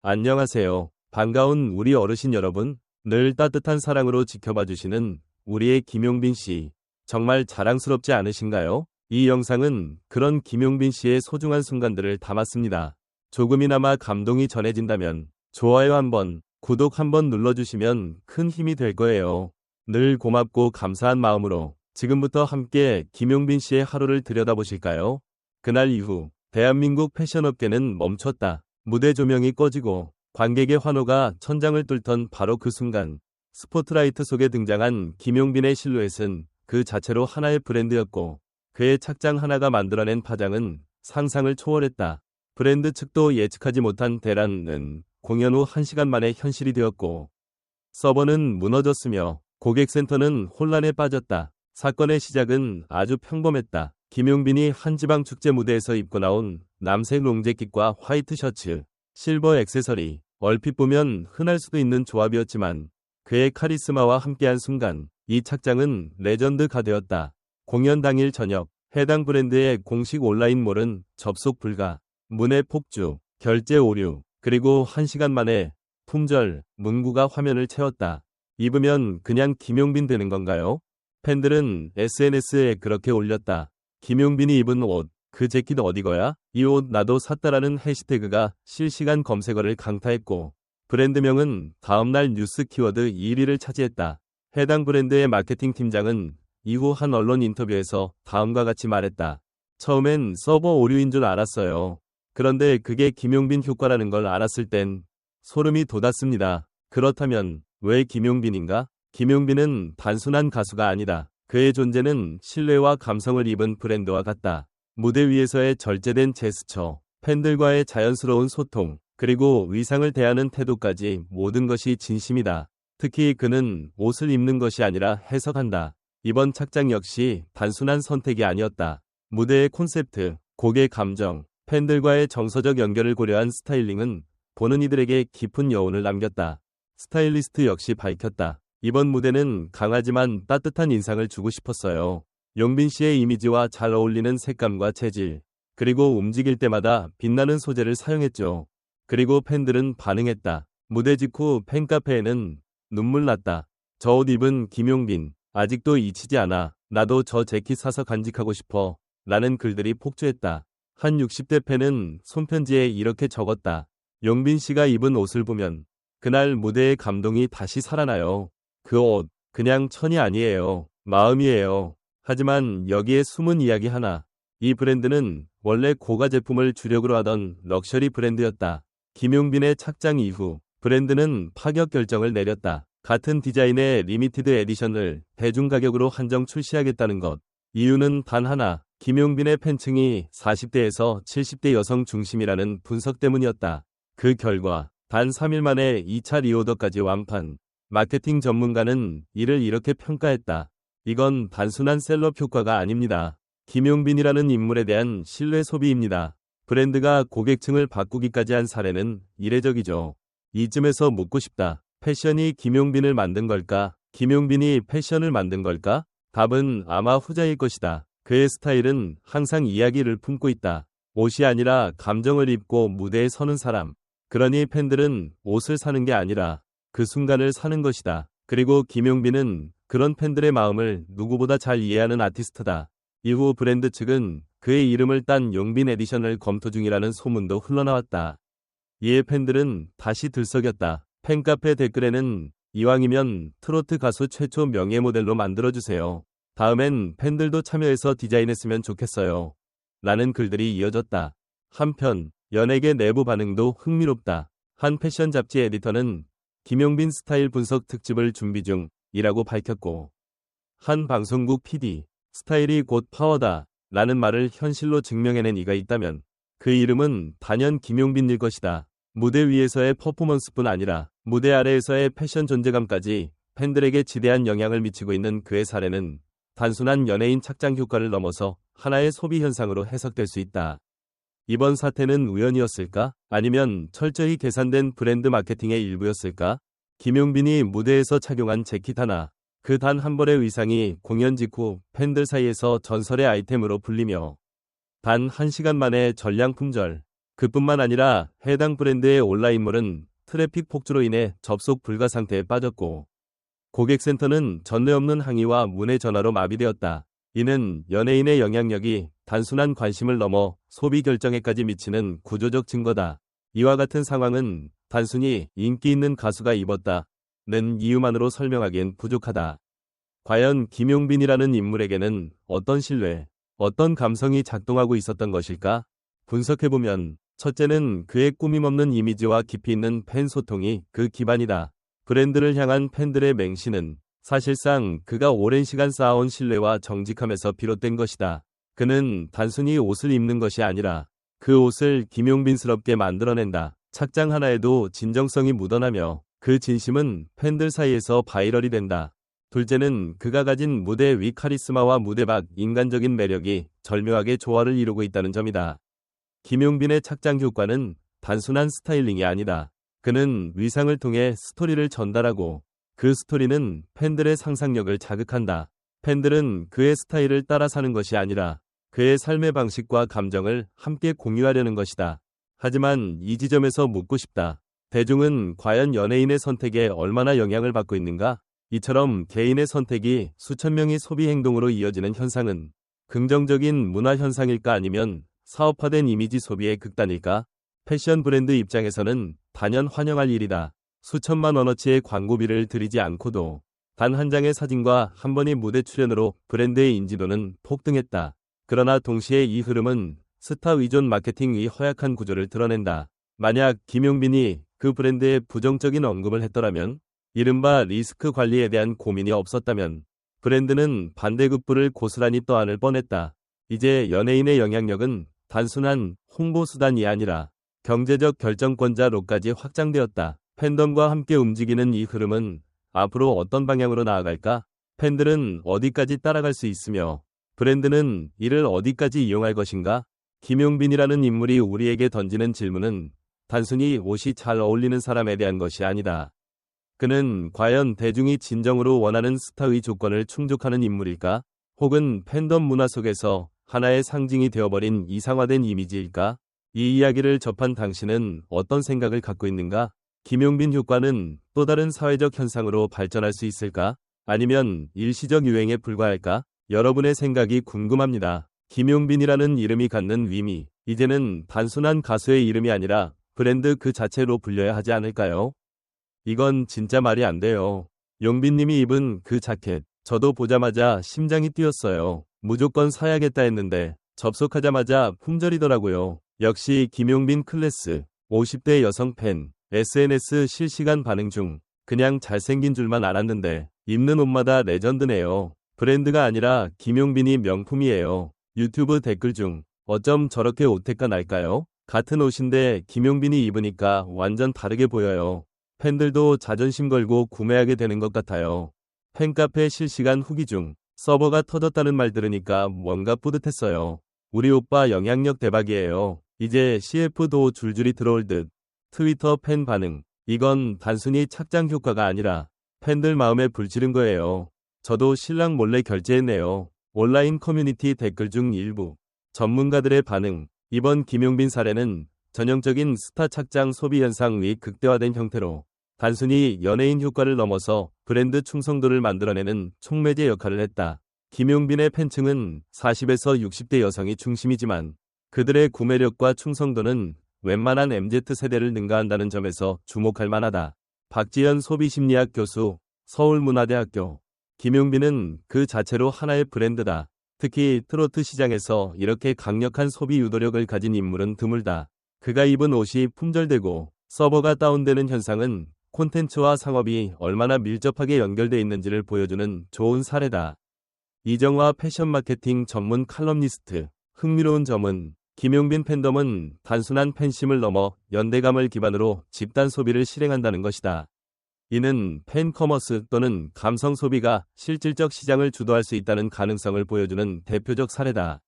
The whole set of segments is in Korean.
안녕하세요. 반가운 우리 어르신 여러분. 늘 따뜻한 사랑으로 지켜봐 주시는 우리의 김용빈 씨. 정말 자랑스럽지 않으신가요? 이 영상은 그런 김용빈 씨의 소중한 순간들을 담았습니다. 조금이나마 감동이 전해진다면 좋아요 한번, 구독 한번 눌러주시면 큰 힘이 될 거예요. 늘 고맙고 감사한 마음으로 지금부터 함께 김용빈 씨의 하루를 들여다보실까요? 그날 이후 대한민국 패션업계는 멈췄다. 무대 조명이 꺼지고 관객의 환호가 천장을 뚫던 바로 그 순간 스포트라이트 속에 등장한 김용빈의 실루엣은 그 자체로 하나의 브랜드였고 그의 착장 하나가 만들어낸 파장은 상상을 초월했다. 브랜드 측도 예측하지 못한 대란은 공연 후 1시간 만에 현실이 되었고 서버는 무너졌으며 고객센터는 혼란에 빠졌다. 사건의 시작은 아주 평범했다. 김용빈이 한 지방 축제 무대에서 입고 나온 남색 롱재킷과 화이트 셔츠, 실버 액세서리, 얼핏 보면 흔할 수도 있는 조합이었지만 그의 카리스마와 함께한 순간 이 착장은 레전드가 되었다. 공연 당일 저녁, 해당 브랜드의 공식 온라인몰은 접속 불가, 문의 폭주, 결제 오류, 그리고 1시간 만에 품절, 문구가 화면을 채웠다. 입으면 그냥 김용빈 되는 건가요? 팬들은 SNS에 그렇게 올렸다. 김용빈이 입은 옷, 그 재킷 어디거야? 이 옷 나도 샀다라는 해시태그가 실시간 검색어를 강타했고 브랜드명은 다음날 뉴스 키워드 1위를 차지했다. 해당 브랜드의 마케팅 팀장은 이후 한 언론 인터뷰에서 다음과 같이 말했다. 처음엔 서버 오류인 줄 알았어요. 그런데 그게 김용빈 효과라는 걸 알았을 땐 소름이 돋았습니다. 그렇다면 왜 김용빈인가? 김용빈은 단순한 가수가 아니다. 그의 존재는 신뢰와 감성을 입은 브랜드와 같다. 무대 위에서의 절제된 제스처, 팬들과의 자연스러운 소통, 그리고 의상을 대하는 태도까지 모든 것이 진심이다. 특히 그는 옷을 입는 것이 아니라 해석한다. 이번 착장 역시 단순한 선택이 아니었다. 무대의 콘셉트, 곡의 감정, 팬들과의 정서적 연결을 고려한 스타일링은 보는 이들에게 깊은 여운을 남겼다. 스타일리스트 역시 밝혔다. 이번 무대는 강하지만 따뜻한 인상을 주고 싶었어요. 용빈 씨의 이미지와 잘 어울리는 색감과 재질, 그리고 움직일 때마다 빛나는 소재를 사용했죠. 그리고 팬들은 반응했다. 무대 직후 팬카페에는 눈물 났다. 저 옷 입은 김용빈, 아직도 잊히지 않아. 나도 저 재킷 사서 간직하고 싶어. 라는 글들이 폭주했다. 한 60대 팬은 손편지에 이렇게 적었다. 용빈 씨가 입은 옷을 보면 그날 무대의 감동이 다시 살아나요. 그 옷, 그냥 천이 아니에요. 마음이에요. 하지만 여기에 숨은 이야기 하나. 이 브랜드는 원래 고가 제품을 주력으로 하던 럭셔리 브랜드였다. 김용빈의 착장 이후 브랜드는 파격 결정을 내렸다. 같은 디자인의 리미티드 에디션을 대중 가격으로 한정 출시하겠다는 것. 이유는 단 하나. 김용빈의 팬층이 40대에서 70대 여성 중심이라는 분석 때문이었다. 그 결과 단 3일 만에 2차 리오더까지 완판. 마케팅 전문가는 이를 이렇게 평가했다. 이건 단순한 셀럽 효과가 아닙니다. 김용빈이라는 인물에 대한 신뢰 소비입니다. 브랜드가 고객층을 바꾸기까지 한 사례는 이례적이죠. 이쯤에서 묻고 싶다. 패션이 김용빈을 만든 걸까? 김용빈이 패션을 만든 걸까? 답은 아마 후자일 것이다. 그의 스타일은 항상 이야기를 품고 있다. 옷이 아니라 감정을 입고 무대에 서는 사람. 그러니 팬들은 옷을 사는 게 아니라 그 순간을 사는 것이다. 그리고 김용빈은 그런 팬들의 마음을 누구보다 잘 이해하는 아티스트다. 이후 브랜드 측은 그의 이름을 딴 용빈 에디션을 검토 중이라는 소문도 흘러나왔다. 이에 팬들은 다시 들썩였다. 팬카페 댓글에는 이왕이면 트로트 가수 최초 명예 모델로 만들어주세요. 다음엔 팬들도 참여해서 디자인했으면 좋겠어요. 라는 글들이 이어졌다. 한편 연예계 내부 반응도 흥미롭다. 한 패션 잡지 에디터는 김용빈 스타일 분석 특집을 준비 중이라고 밝혔고 한 방송국 PD, 스타일이 곧 파워다 라는 말을 현실로 증명해낸 이가 있다면 그 이름은 단연 김용빈일 것이다. 무대 위에서의 퍼포먼스뿐 아니라 무대 아래에서의 패션 존재감까지 팬들에게 지대한 영향을 미치고 있는 그의 사례는 단순한 연예인 착장 효과를 넘어서 하나의 소비 현상으로 해석될 수 있다. 이번 사태는 우연이었을까? 아니면 철저히 계산된 브랜드 마케팅의 일부였을까? 김용빈이 무대에서 착용한 재킷 하나, 그 단 한 벌의 의상이 공연 직후 팬들 사이에서 전설의 아이템으로 불리며 단 1시간 만에 전량 품절. 그뿐만 아니라 해당 브랜드의 온라인몰은 트래픽 폭주로 인해 접속 불가 상태에 빠졌고 고객센터는 전례 없는 항의와 문의 전화로 마비되었다. 이는 연예인의 영향력이 단순한 관심을 넘어 소비 결정에까지 미치는 구조적 증거다. 이와 같은 상황은 단순히 인기 있는 가수가 입었다는 이유만으로 설명하기엔 부족하다. 과연 김용빈이라는 인물에게는 어떤 신뢰, 어떤 감성이 작동하고 있었던 것일까? 분석해보면 첫째는 그의 꾸밈없는 이미지와 깊이 있는 팬 소통이 그 기반이다. 브랜드를 향한 팬들의 맹신은 사실상 그가 오랜 시간 쌓아온 신뢰와 정직함에서 비롯된 것이다. 그는 단순히 옷을 입는 것이 아니라 그 옷을 김용빈스럽게 만들어낸다. 착장 하나에도 진정성이 묻어나며 그 진심은 팬들 사이에서 바이럴이 된다. 둘째는 그가 가진 무대 위 카리스마와 무대 밖 인간적인 매력이 절묘하게 조화를 이루고 있다는 점이다. 김용빈의 착장 효과는 단순한 스타일링이 아니다. 그는 위상을 통해 스토리를 전달하고 그 스토리는 팬들의 상상력을 자극한다. 팬들은 그의 스타일을 따라 사는 것이 아니라 그의 삶의 방식과 감정을 함께 공유하려는 것이다. 하지만 이 지점에서 묻고 싶다. 대중은 과연 연예인의 선택에 얼마나 영향을 받고 있는가? 이처럼 개인의 선택이 수천 명의 소비 행동으로 이어지는 현상은 긍정적인 문화 현상일까 아니면 사업화된 이미지 소비의 극단일까? 패션 브랜드 입장에서는 단연 환영할 일이다. 수천만 원어치의 광고비를 들이지 않고도 단 한 장의 사진과 한 번의 무대 출연으로 브랜드의 인지도는 폭등했다. 그러나 동시에 이 흐름은 스타 의존 마케팅의 허약한 구조를 드러낸다. 만약 김용빈이 그 브랜드의 부정적인 언급을 했더라면, 이른바 리스크 관리에 대한 고민이 없었다면 브랜드는 반대급부를 고스란히 떠안을 뻔했다. 이제 연예인의 영향력은 단순한 홍보 수단이 아니라 경제적 결정권자로까지 확장되었다. 팬덤과 함께 움직이는 이 흐름은 앞으로 어떤 방향으로 나아갈까? 팬들은 어디까지 따라갈 수 있으며 브랜드는 이를 어디까지 이용할 것인가? 김용빈이라는 인물이 우리에게 던지는 질문은 단순히 옷이 잘 어울리는 사람에 대한 것이 아니다. 그는 과연 대중이 진정으로 원하는 스타의 조건을 충족하는 인물일까? 혹은 팬덤 문화 속에서 하나의 상징이 되어버린 이상화된 이미지일까? 이 이야기를 접한 당신은 어떤 생각을 갖고 있는가? 김용빈 효과는 또 다른 사회적 현상으로 발전할 수 있을까? 아니면 일시적 유행에 불과할까? 여러분의 생각이 궁금합니다. 김용빈이라는 이름이 갖는 의미, 이제는 단순한 가수의 이름이 아니라 브랜드 그 자체로 불려야 하지 않을까요? 이건 진짜 말이 안 돼요. 용빈님이 입은 그 자켓, 저도 보자마자 심장이 뛰었어요. 무조건 사야겠다 했는데 접속하자마자 품절이더라고요. 역시 김용빈 클래스, 50대 여성 팬, SNS 실시간 반응 중 그냥 잘생긴 줄만 알았는데 입는 옷마다 레전드네요. 브랜드가 아니라 김용빈이 명품이에요. 유튜브 댓글 중 어쩜 저렇게 오태가 날까요? 같은 옷인데 김용빈이 입으니까 완전 다르게 보여요. 팬들도 자존심 걸고 구매하게 되는 것 같아요. 팬카페 실시간 후기 중 서버가 터졌다는 말 들으니까 뭔가 뿌듯했어요. 우리 오빠 영향력 대박이에요. 이제 CF도 줄줄이 들어올 듯. 트위터 팬 반응. 이건 단순히 착장 효과가 아니라 팬들 마음에 불지른 거예요. 저도 신랑 몰래 결제했네요. 온라인 커뮤니티 댓글 중 일부. 전문가들의 반응. 이번 김용빈 사례는 전형적인 스타 착장 소비 현상의 극대화된 형태로 단순히 연예인 효과를 넘어서 브랜드 충성도를 만들어내는 촉매제 역할을 했다. 김용빈의 팬층은 40에서 60대 여성이 중심이지만 그들의 구매력과 충성도는 웬만한 MZ세대를 능가한다는 점에서 주목할 만하다. 박지연 소비심리학 교수, 서울문화대학교. 김용빈은 그 자체로 하나의 브랜드다. 특히 트로트 시장에서 이렇게 강력한 소비 유도력을 가진 인물은 드물다. 그가 입은 옷이 품절되고 서버가 다운되는 현상은 콘텐츠와 상업이 얼마나 밀접하게 연결돼 있는지를 보여주는 좋은 사례다. 이정화 패션 마케팅 전문 칼럼니스트. 흥미로운 점은 김용빈 팬덤은 단순한 팬심을 넘어 연대감을 기반으로 집단 소비를 실행한다는 것이다. 이는 팬 커머스 또는 감성 소비가 실질적 시장을 주도할 수 있다는 가능성을 보여주는 대표적 사례다.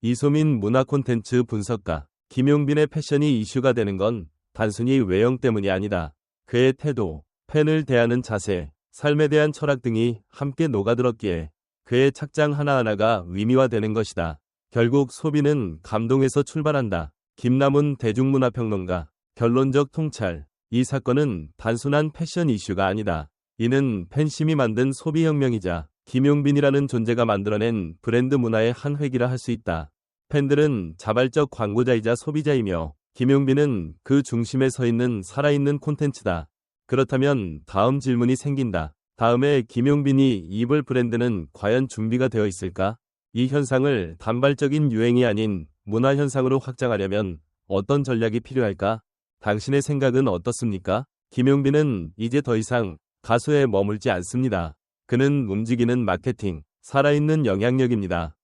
이소민 문화 콘텐츠 분석가. 김용빈의 패션이 이슈가 되는 건 단순히 외형 때문이 아니다. 그의 태도, 팬을 대하는 자세, 삶에 대한 철학 등이 함께 녹아들었기에 그의 착장 하나하나가 의미화되는 것이다. 결국 소비는 감동에서 출발한다. 김남훈 대중문화평론가. 결론적 통찰. 이 사건은 단순한 패션 이슈가 아니다. 이는 팬심이 만든 소비혁명이자 김용빈이라는 존재가 만들어낸 브랜드 문화의 한 획이라 할 수 있다. 팬들은 자발적 광고자이자 소비자이며 김용빈은 그 중심에 서 있는 살아있는 콘텐츠다. 그렇다면 다음 질문이 생긴다. 다음에 김용빈이 입을 브랜드는 과연 준비가 되어 있을까? 이 현상을 단발적인 유행이 아닌 문화 현상으로 확장하려면 어떤 전략이 필요할까? 당신의 생각은 어떻습니까? 김용빈은 이제 더 이상 가수에 머물지 않습니다. 그는 움직이는 마케팅, 살아있는 영향력입니다.